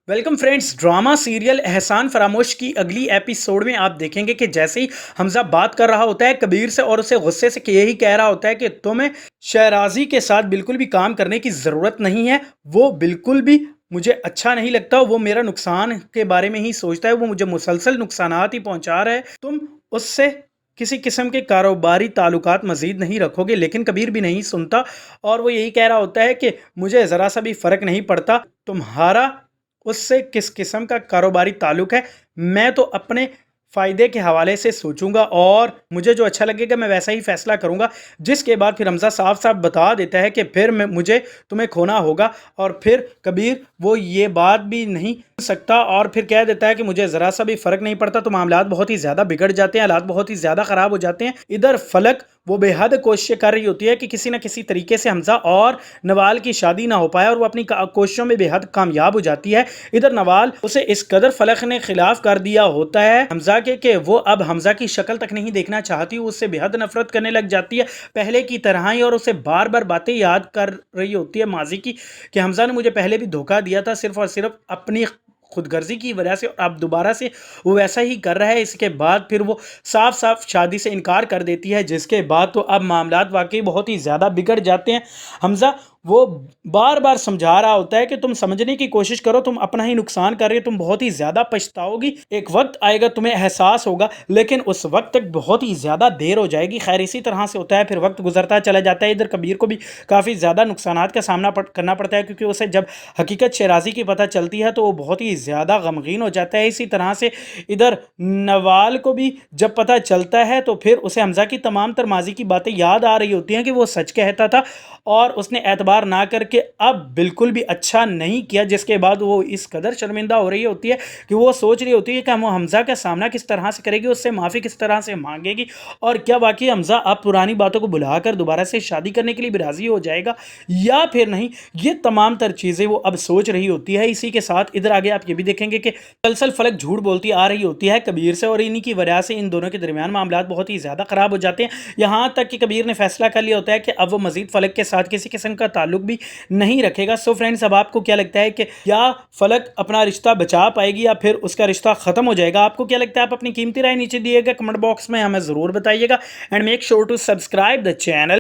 Welcome friends. Drama serial एहसान फरामोश की अगली एपिसोड में आप देखेंगे कि जैसे ही हमजा बात कर रहा होता है कबीर से और उसे गुस्से से यही कह रहा होता है कि तुम्हें शहराजी के साथ बिल्कुल भी काम करने की ज़रूरत नहीं है। वो बिल्कुल भी मुझे अच्छा नहीं लगता, वो मेरा नुकसान के बारे में ही सोचता है, वो मुझे मुसलसल नुकसानात ही पहुंचा रहा है। तुम उससे किसी किस्म के कारोबारी ताल्लुकात मजीद नहीं रखोगे। लेकिन कबीर भी नहीं सुनता और वो यही कह रहा होता है कि मुझे ज़रा सा भी फ़र्क नहीं पड़ता तुम्हारा उससे किस किस्म का कारोबारी ताल्लुक है। मैं तो अपने फ़ायदे के हवाले से सोचूंगा और मुझे जो अच्छा लगेगा मैं वैसा ही फ़ैसला करूंगा। जिसके बाद फिर हमज़ा साफ साफ बता देता है कि फिर मुझे तुम्हें खोना होगा। और फिर कबीर वो ये बात भी नहीं सकता और फिर कह देता है कि मुझे ज़रा सा भी फ़र्क नहीं पड़ता। तो मामलात बहुत ही ज़्यादा बिगड़ जाते हैं, हालात बहुत ही ज़्यादा ख़राब हो जाते हैं। इधर फलक वो बेहद कोशिश कर रही होती है कि किसी न किसी तरीके से हमज़ा और नवाल की शादी ना हो पाए और वो अपनी कोशिशों में बेहद कामयाब हो जाती है। इधर नवाल उसे इस कदर फलक ने खिलाफ कर दिया होता है हमज़ा के कि वो अब हमज़ा की शक्ल तक नहीं देखना चाहती, वो उससे बेहद नफरत करने लग जाती है पहले की तरह ही। और उसे बार बार बातें याद कर रही होती है माजी की कि हमज़ा ने मुझे पहले भी धोखा दिया था सिर्फ और सिर्फ अपनी खुदगर्जी की वजह से, अब दोबारा से वो वैसा ही कर रहा है। इसके बाद फिर वो साफ साफ शादी से इनकार कर देती है, जिसके बाद तो अब मामलात वाकई बहुत ही ज़्यादा बिगड़ जाते हैं। हमज़ा वो बार बार समझा रहा होता है कि तुम समझने की कोशिश करो, तुम अपना ही नुकसान कर रहे हो, तुम बहुत ही ज़्यादा पछताओगी, एक वक्त आएगा तुम्हें एहसास होगा, लेकिन उस वक्त तक बहुत ही ज़्यादा देर हो जाएगी। खैर इसी तरह से होता है, फिर वक्त गुजरता चला जाता है। इधर कबीर को भी काफ़ी ज़्यादा नुकसानात का सामना करना पड़ता है, क्योंकि उसे जब हकीकत शहराजी की पता चलती है तो वो बहुत ही ज़्यादा गमगीन हो जाता है। इसी तरह से इधर नवाल को भी जब पता चलता है तो फिर उसे हमज़ा की तमाम तर माजी की बातें याद आ रही होती हैं कि वो सच कहता था और उसने एतबार ना करके अब बिल्कुल भी अच्छा नहीं किया। जिसके बाद वो इस कदर शर्मिंदा हो रही होती है कि वो सोच रही होती है कि वो हमज़ा का सामना किस तरह से करेगी, उससे माफ़ी किस तरह से मांगेगी और क्या वाकई हमज़ा अब पुरानी बातों को भुलाकर दोबारा से शादी करने के लिए भी राज़ी हो जाएगा या फिर नहीं। ये तमाम तर चीज़ें वो अब सोच रही होती है। इसी के साथ इधर आगे आप ये भी देखेंगे कि मुसलसल फलक झूठ बोलती आ रही होती है कबीर से और इन्हीं की वजह से इन दोनों के दरमियान मामलात बहुत ही ज़्यादा ख़राब हो जाते हैं। यहाँ तक कि कबीर ने फैसला कर लिया होता है कि अब वो मजीद फलक के साथ किसी किस्म का ताल्लुक भी नहीं रखेगा। सो फ्रेंड्स, अब आपको क्या लगता है कि क्या फलक अपना रिश्ता बचा पाएगी या फिर उसका रिश्ता ख़त्म हो जाएगा? आपको क्या लगता है? आप अपनी कीमती राय नीचे दिएगा कमेंट बॉक्स में हमें ज़रूर बताइएगा and make sure to subscribe the channel.